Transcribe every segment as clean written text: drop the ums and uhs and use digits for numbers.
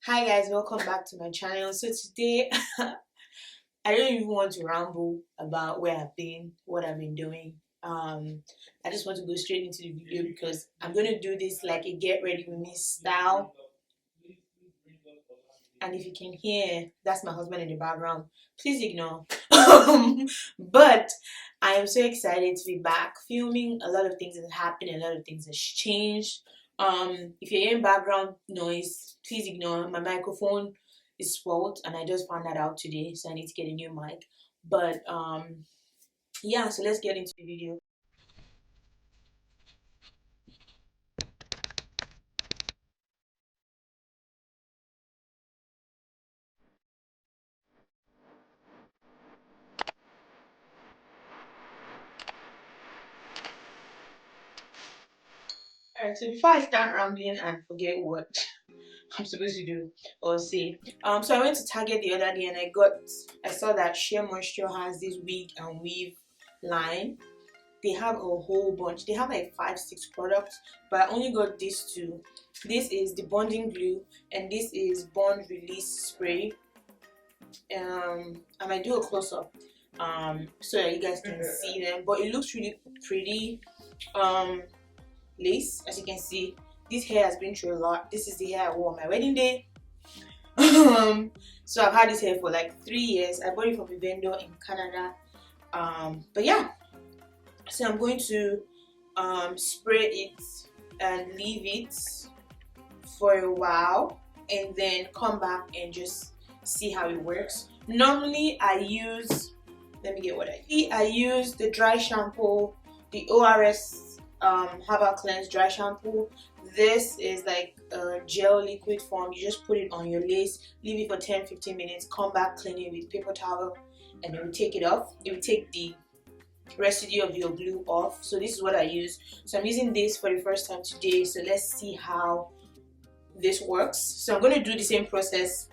Hi guys, welcome back to my channel. So today I don't even want to ramble about where I've been, what I've been doing. I just want to go straight into the video because I'm going to do this like a get ready with me style. And if you can hear, that's my husband in the background. Please ignore. But I am so excited to be back filming. A lot of things have happened, a lot of things have changed. If you're hearing background noise, please ignore. My microphone is spoiled and I just found that out today, so I need to get a new mic. But yeah, so let's get into the video. Alright, so before I start rambling and forget what I'm supposed to do or say, so I went to Target the other day and I saw that Sheer Moisture has this wig and weave line. They have a whole bunch. They have like 5-6 products, but I only got these two. This is the bonding glue and this is bond release spray. I might do a close up so that you guys can see them, but it looks really pretty. Lace, as you can see, this hair has been through a lot. This is the hair I wore on my wedding day. So I've had this hair for like 3 years. I bought it from a vendor in Canada. But yeah, so I'm going to spray it and leave it for a while and then come back and just see how it works. Normally I use, let me get what I use the dry shampoo, the ORS Herbal Cleanse dry shampoo. This is like a gel liquid form. You just put it on your lace, leave it for 10-15 minutes, come back, clean it with paper towel, and then take it off. It will take the residue of your glue off. So this is what I use. So I'm using this for the first time today, so let's see how this works. So I'm going to do the same process.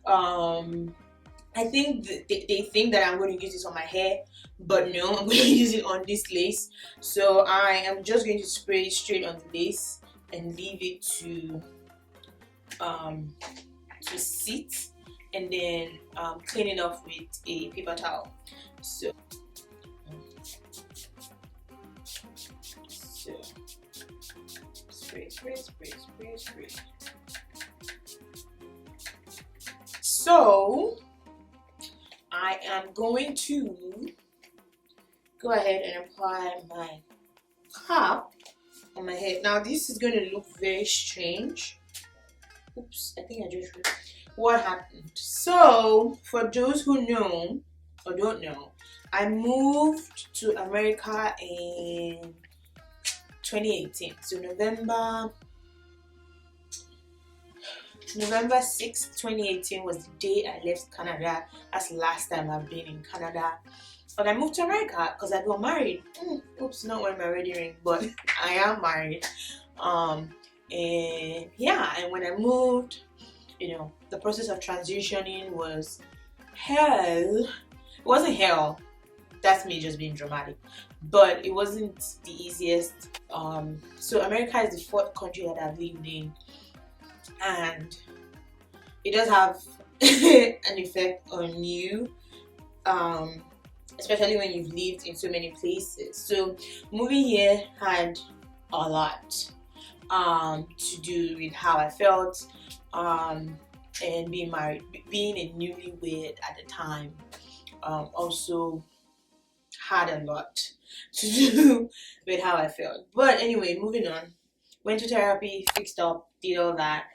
I think they think that I'm going to use this on my hair, but no, I'm going to use it on this lace. So I am just going to spray it straight on the lace and leave it to sit, and then clean it off with a paper towel. So spray. So I am going to go ahead and apply my cap on my head. Now this is going to look very strange. Oops, I think I just realized what happened. So for those who know or don't know, I moved to America in 2018. So November 6th, 2018 was the day I left Canada. That's the last time I've been in Canada. But I moved to America because I got married. Oops, not wearing my wedding ring, but I am married. And yeah, and when I moved, you know, the process of transitioning was hell. It wasn't hell. That's me just being dramatic. But it wasn't the easiest. So America is the 4th country that I've lived in. And it does have an effect on you, especially when you've lived in so many places. So moving here had a lot to do with how I felt, and being married, being a newlywed at the time, also had a lot to do with how I felt. But anyway, moving on. Went to therapy, fixed up, did all that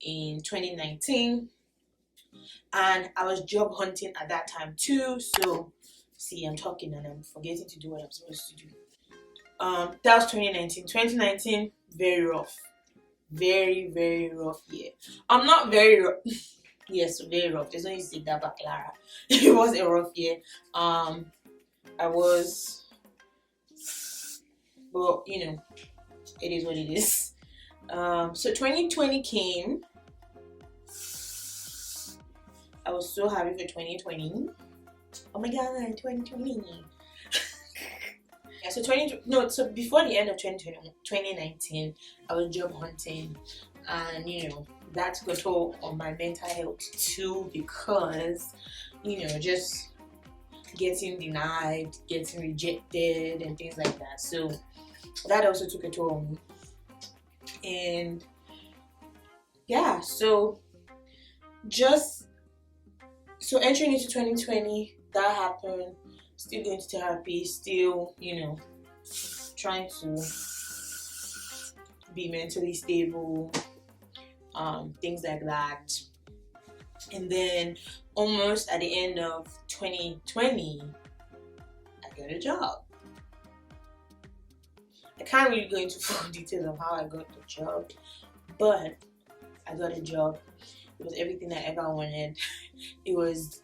in 2019, and I was job hunting at that time too. So see, I'm talking and I'm forgetting to do what I'm supposed to do. That was 2019. 2019, very rough, very rough year. I'm not very rough. Yes, very rough. There's no need to say that back, Lara. It was a rough year. I was, but you know, it is what it is. So 2020 came. I was so happy for 2020. Oh my god, 2020. Yeah, so before the end of 2019, I was job hunting and, you know, that took a toll on my mental health too, because just getting denied, getting rejected, and things like that. So that also took a toll on me. And yeah, so entering into 2020, that happened. Still going to therapy, still trying to be mentally stable, things like that. And then almost at the end of 2020, I got a job. I can't really go into full details of how I got the job, but I got a job. It was everything I ever wanted. It was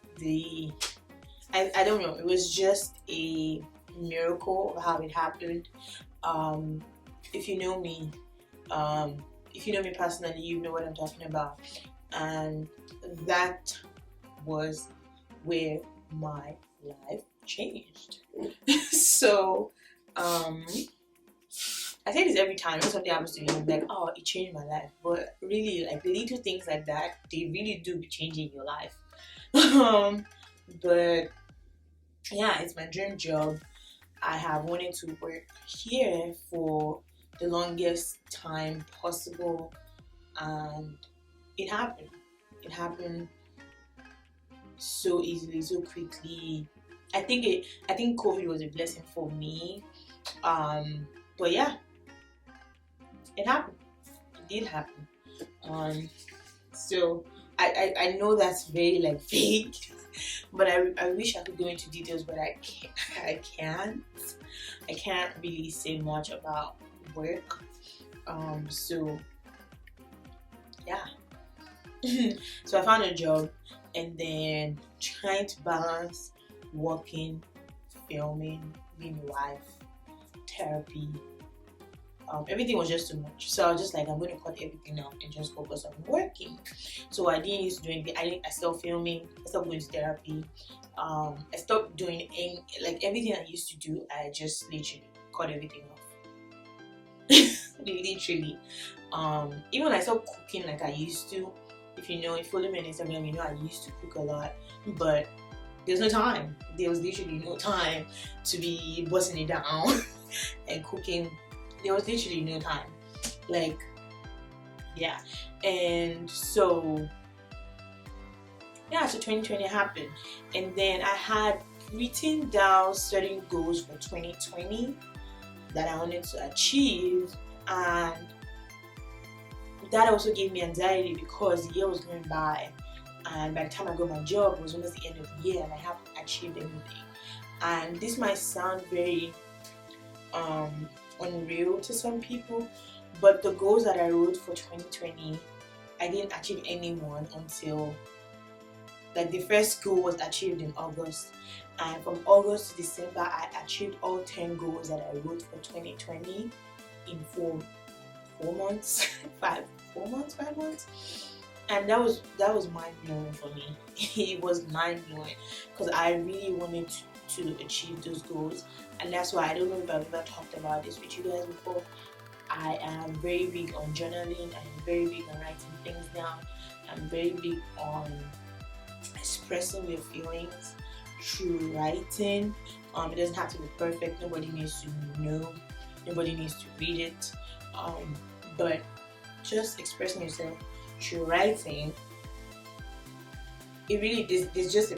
I don't know, it was just a miracle of how it happened. If you know me, personally, you know what I'm talking about. And that was where my life changed. So I say this every time when something happens to me, I'm like, oh, it changed my life. But really, like, little things like that, they really do be changing your life. But yeah, it's my dream job. I have wanted to work here for the longest time possible, and it happened. It happened so easily, so quickly. I think COVID was a blessing for me. But yeah, it happened. It did happen. So I know that's very like vague, but I wish I could go into details, but I can't. I can't really say much about work. So yeah. So I found a job, and then trying to balance working, filming, being a wife, therapy. Everything was just too much. So I was just like, I'm going to cut everything out and just focus on working. So I didn't used to do anything. I stopped filming. I stopped going to therapy. I stopped doing everything I used to do. I just literally cut everything off. Literally. Even I stopped cooking like I used to. If you follow me on Instagram, you know I used to cook a lot, but there's no time. There was literally no time to be busting it down and cooking. There was literally no time. Like, yeah. And so 2020 happened, and then I had written down certain goals for 2020 that I wanted to achieve, and that also gave me anxiety because the year was going by, and by the time I got my job, it was almost the end of the year, and I haven't achieved anything. And this might sound very unreal to some people, but the goals that I wrote for 2020, I didn't achieve any one until the first goal was achieved in August, and from August to December I achieved all 10 goals that I wrote for 2020 in 4 months, 5 months, and that was mind-blowing for me. It was mind-blowing because I really wanted to achieve those goals, and that's why I don't know if I've ever talked about this with you guys before. I am very big on journaling. I'm very big on writing things down. I'm very big on expressing your feelings through writing. It doesn't have to be perfect. Nobody needs to know. Nobody needs to read it. But just expressing yourself through writing, it really there's a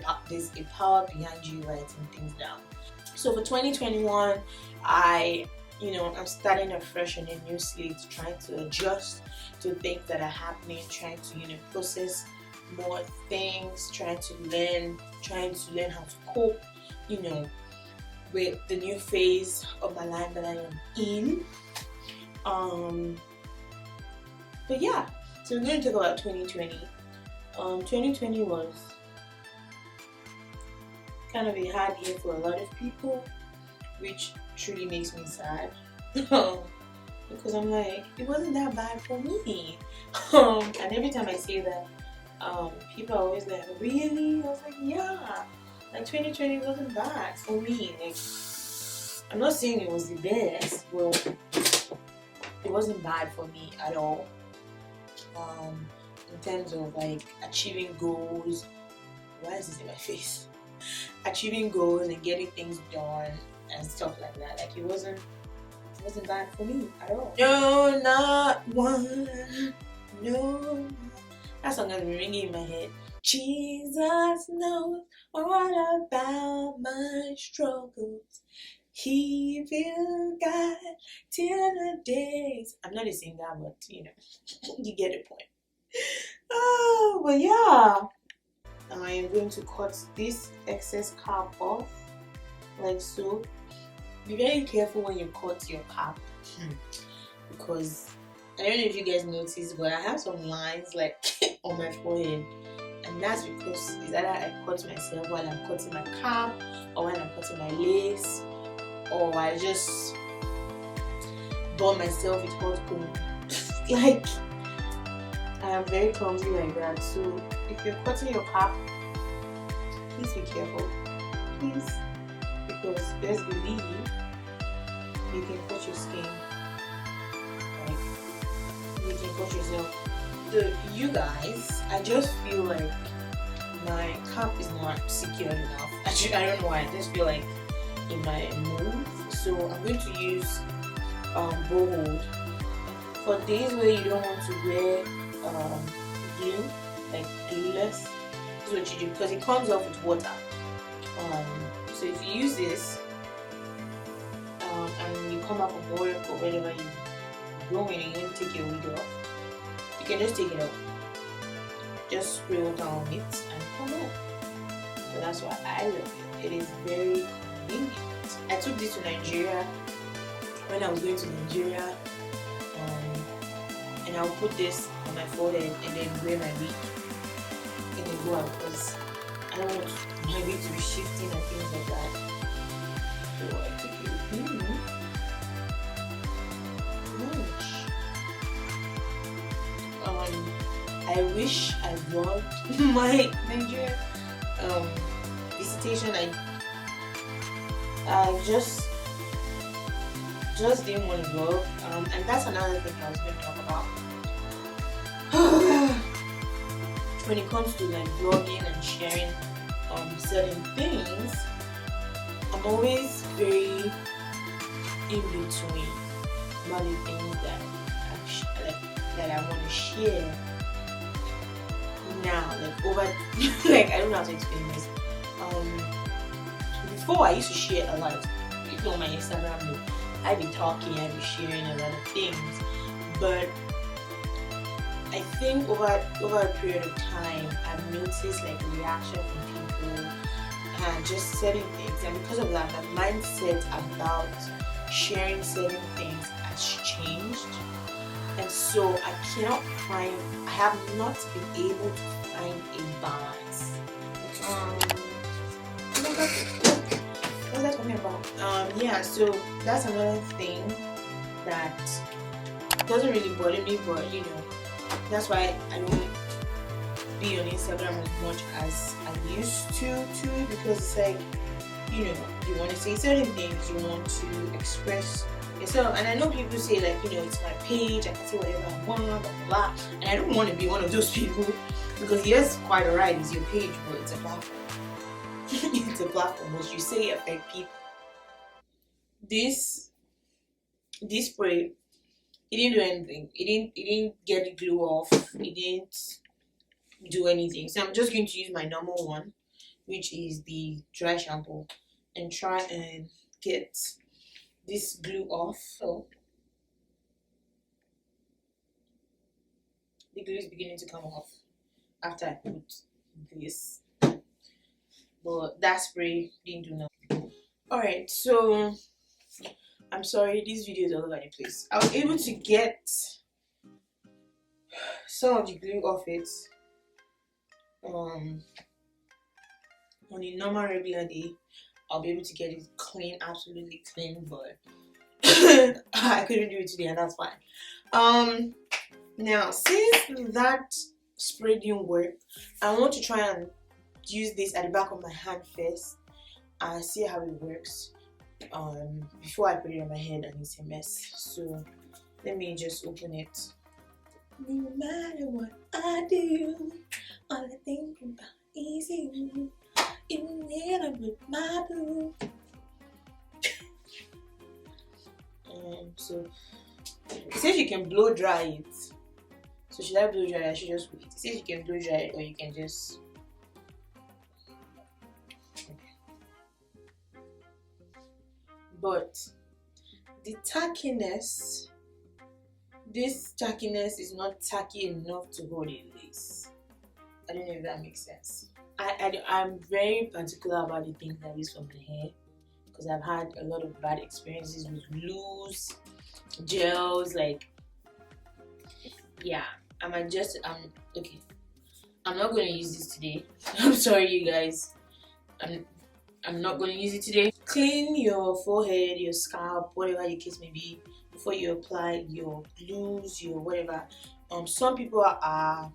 power behind you writing things down. So for 2021, I'm starting afresh on a new slate, trying to adjust to things that are happening, trying to process more things, trying to learn how to cope, with the new phase of my life that I am in. But yeah, so we're going to talk about 2020. 2020 was kind of a hard year for a lot of people, which truly makes me sad. Because I'm like, it wasn't that bad for me. And every time I say that, people are always like, really? I was like, yeah, 2020 wasn't bad for me. I'm not saying it was the best, but it wasn't bad for me at all. in terms of like achieving goals. Why is this in my face? Achieving goals and getting things done and stuff like that. Like it wasn't bad for me at all. No, not one. No. That song has been ringing in my head. Jesus knows all about my struggles. He will guide till the days. I'm not a singer, but you know, you get the point. Oh, but yeah. I am going to cut this excess cap off, like so. Be very careful when you cut your cap, because I don't know if you guys noticed, but I have some lines like on my forehead, and that's because it's either I cut myself while I'm cutting my cap, or when I'm cutting my lace, or I just burn myself with hot coal. Like, I am very clumsy like that. So if you're cutting your cap, please be careful, please, because best believe you can cut your skin, like you can cut yourself. So you guys, I just feel like my cap is not secured enough. Actually, I don't know why. I just feel like it might move. So I'm going to use bold for days where you don't want to wear glue, like glueless. This is what you do, because it comes off with water. So if you use this and you come back from work or wherever you're going and you want to take your wig off, you can just take it off. Just spray water on it and come off. So that's why I love it. It is very convenient. I took this to Nigeria when I was going to Nigeria, and I'll put this on my forehead and then wear my wig and then go out, because I don't want my wig to be shifting and things like that. So I took it with me. I wish I vlogged my Nigeria visitation. I just didn't want to vlog, and that's another thing I was going to talk about. When it comes to like vlogging and sharing certain things, I'm always very in between about the things that I want to share now, like over like I don't know how to explain this. Before I used to share a lot. People on my Instagram, I'd be talking, I'd be sharing a lot of things, but I think over a period of time, I've noticed like reaction from people and just certain things, and because of that, my mindset about sharing certain things has changed, and so I have not been able to find a balance. What was I talking about? Yeah, so that's another thing that doesn't really bother me, but you know, that's why I don't be on Instagram as much as I used to, because it's like, you know, you want to say certain things, you want to express yourself, and I know people say like, you know, it's my page, I can say whatever I want, blah blah blah, and I don't want to be one of those people, because yes, quite alright, it's your page, but it's a platform. It's a platform, what you say affect people. This spray, it didn't do anything. It didn't get the glue off. It didn't do anything. So I'm just going to use my normal one, which is the dry shampoo, and try and get this glue off. So the glue is beginning to come off after I put this, but that spray didn't do nothing. Alright, so I'm sorry, this video is all over the place. I was able to get some of the glue off it on a normal regular day. I'll be able to get it clean, absolutely clean, but I couldn't do it today, and that's fine. Now, since that spray didn't work, I want to try and use this at the back of my hand first and see how it works before I put it on my head and it's a mess. So let me just open it No matter what I do, all I think about is you. Even when I'm with my boo. So it says you can blow dry it. So should I blow dry it? I should just wait. It says you can blow dry it or you can just. But the tackiness, this tackiness is not tacky enough to hold a lace. I don't know if that makes sense. I'm very particular about the things I use for my hair because I've had a lot of bad experiences with glues, gels, like, yeah. I'm okay. I'm not going to use this today. I'm sorry, you guys. I'm not going to use it today. Clean your forehead, your scalp, whatever the case may be, before you apply your glues, your whatever. Some people are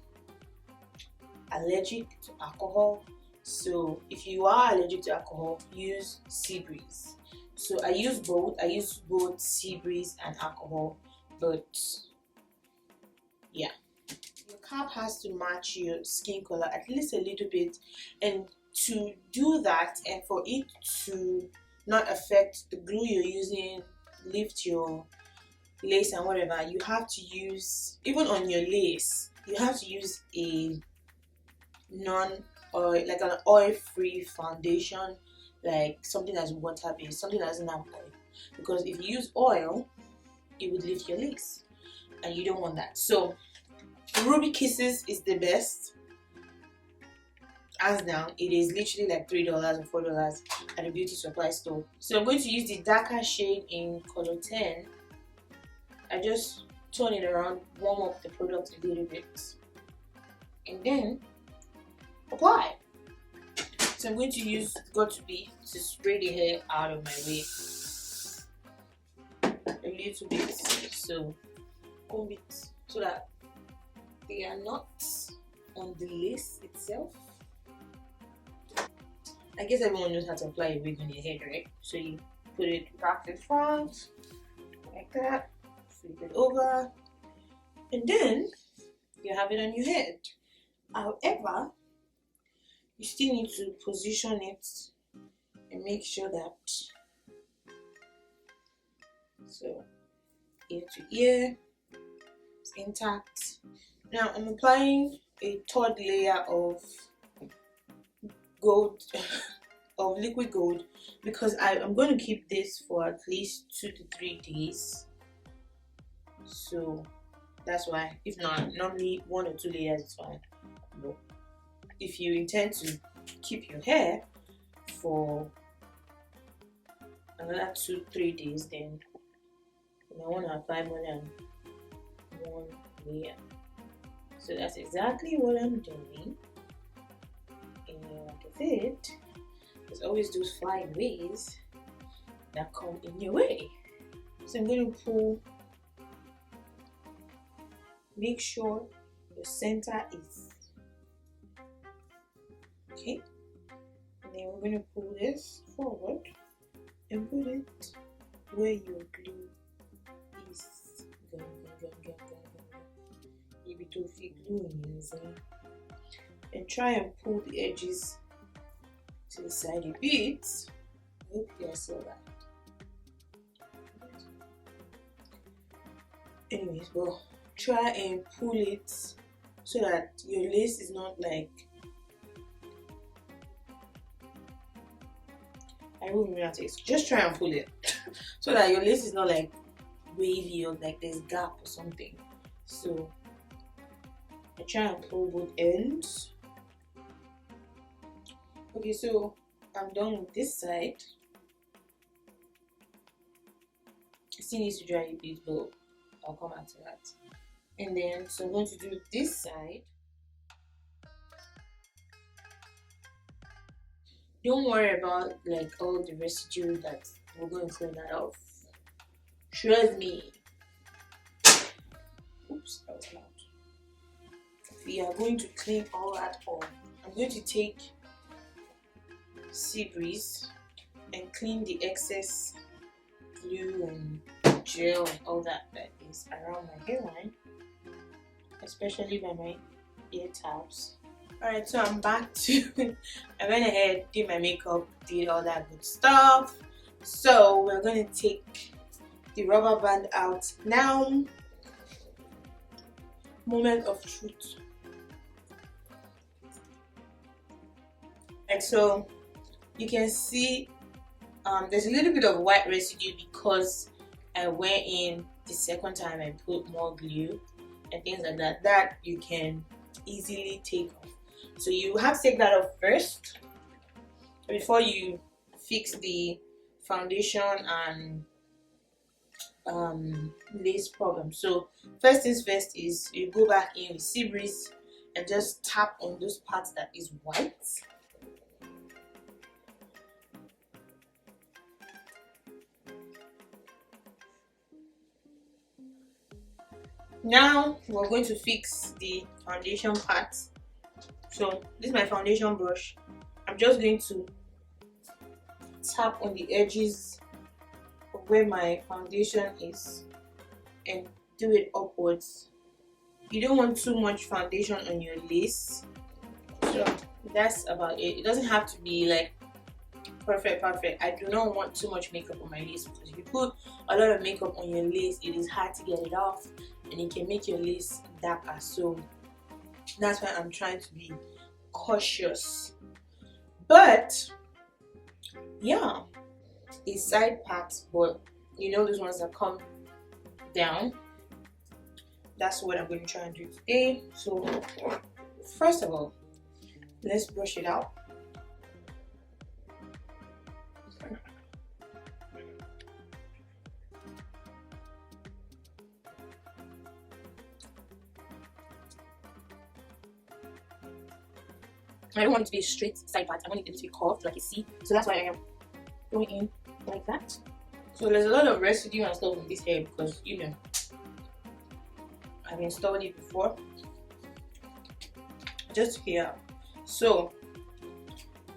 allergic to alcohol, so if you are allergic to alcohol, use sea breeze. So I use both sea breeze and alcohol, but yeah, your cap has to match your skin color at least a little bit, and to do that and for it to not affect the glue you're using, lift your lace and whatever, you have to use, even on your lace, you have to use a non-oil, like an oil-free foundation, like something that's water-based, something that doesn't have oil, because if you use oil, it would lift your lace and you don't want that. So Ruby Kisses is the best. As down, it is literally like $3 or $4 at a beauty supply store. So I'm going to use the darker shade in color 10. I just turn it around, warm up the product a little bit, and then apply. So I'm going to use Got2b to spray the hair out of my way a little bit, so comb it so that they are not on the lace itself. I guess everyone knows how to apply a wig on your head, right? So you put it back to front, like that, flip it over, and then you have it on your head. However, you still need to position it and make sure that, so ear to ear, it's intact. Now I'm applying a third layer of gold, of liquid gold, because I'm going to keep this for at least 2 to 3 days. So that's why, if not, normally 1 or 2 layers is fine. But if you intend to keep your hair for another 2 to 3 days, then you might want to apply more than 1 layer. So that's exactly what I'm doing. And like I said, there's always those flyaways that come in your way. So I'm going to pull, make sure the center is okay, and then we're going to pull this forward and put it where your glue is. Maybe to fit glue in using, and try and pull the edges to the side a bit. I hope you guys saw that. Anyways, well, try and pull it so that your lace is not like, I don't remember how to say, just try and pull it so that your lace is not like wavy or like there's gap or something. So I try and pull both ends. Okay, so I'm done with this side. I still need to dry a bit, but I'll come back to that. And then, so I'm going to do this side. Don't worry about like all the residue that we're going to clean that off. Trust me. Oops, that was loud. We are going to clean all that off. I'm going to take sea breeze and clean the excess glue and gel and all that is around my hairline. especially by my ear tabs. Alright, so I'm back to I went ahead, did my makeup, did all that good stuff. So we're going to take the rubber band out now. Moment of truth. And so you can see there's a little bit of white residue because I went in the second time I put more glue and things like that. That you can easily take off. So you have to take that off first before you fix the foundation and lace problem. So first things first is you go back in with sea breeze and just tap on those parts that is white. Now we're going to fix the foundation part. So this is my foundation brush. I'm just going to tap on the edges of where my foundation is and do it upwards. You don't want too much foundation on your lace. So that's about it. It doesn't have to be like perfect. I do not want too much makeup on my lace, because if you put a lot of makeup on your lace, it is hard to get it off and it can make your lace darker. So that's why I'm trying to be cautious. But yeah, a side part, but you know those ones that come down. That's what I'm going to try and do today. So first of all, let's brush it out. I don't want it to be a straight side part. I want it to be curved like you see. So that's why I am going in like that. So there's a lot of residue and stuff on this hair because, you know, I've installed it before. Just here. So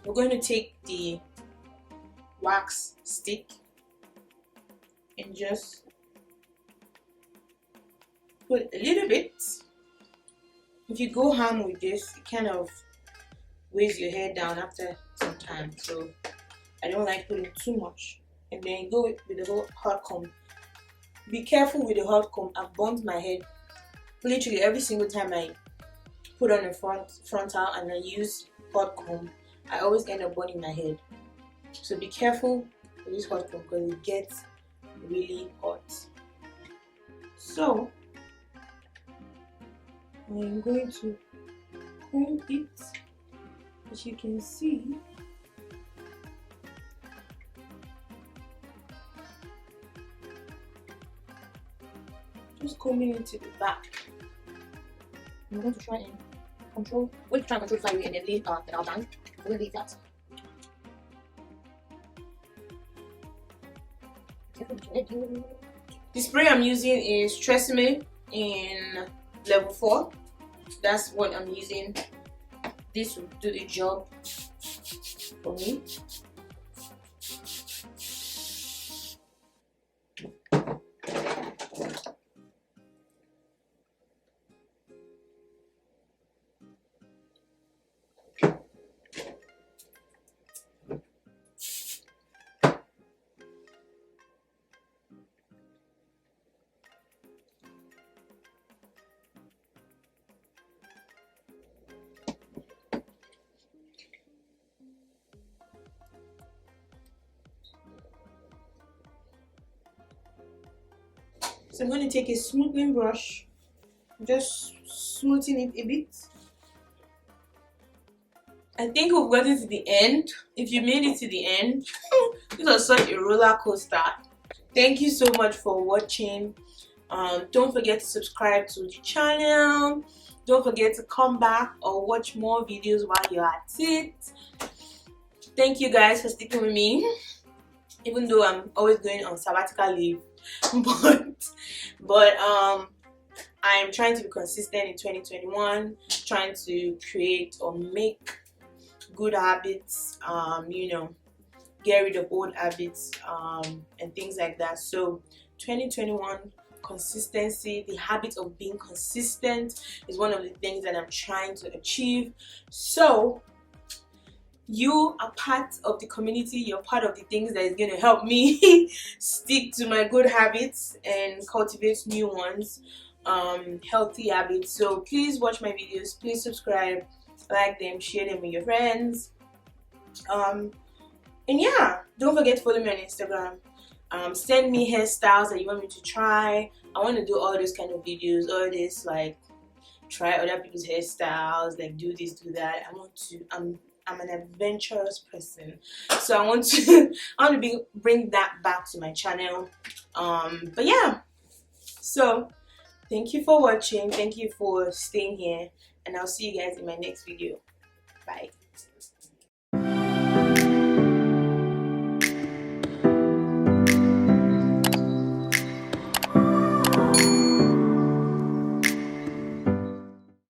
we're going to take the wax stick and just put a little bit. If you go ham with this, it kind of weighs your hair down after some time, so I don't like putting too much. And then go with the whole hot comb. Be careful with the hot comb. I've burnt my head literally every single time I put on a frontal and I use hot comb. I always end up burning my head. So be careful with this hot comb because it gets really hot. So I'm going to comb it. As you can see, just combing into the back. I'm going to try and control, try and control the flywheel and then leave the out band. I'm going to leave that. The spray I'm using is Tresemme in level 4. That's what I'm using. This will do the job for me. So I'm going to take a smoothing brush, just smoothing it a bit. I think we've gotten to the end. If you made it to the end, this was such a roller coaster. Thank you so much for watching. Don't forget to subscribe to the channel. Don't forget to come back or watch more videos while you're at it. Thank you guys for sticking with me, even though I'm always going on sabbatical leave. but I'm trying to be consistent in 2021, trying to create or make good habits, you know, get rid of old habits and things like that. So 2021, consistency, the habit of being consistent is one of the things that I'm trying to achieve. So you are part of the community, you're part of the things that is going to help me stick to my good habits and cultivate new ones, healthy habits. So please watch my videos, please subscribe, like them, share them with your friends, and yeah, don't forget to follow me on Instagram. Send me hairstyles that you want me to try. I want to do all those kind of videos, all this like try other people's hairstyles, like do this, do that. I'm an adventurous person, so I want to bring that back to my channel. But yeah, so thank you for watching, thank you for staying here, and I'll see you guys in my next video. Bye.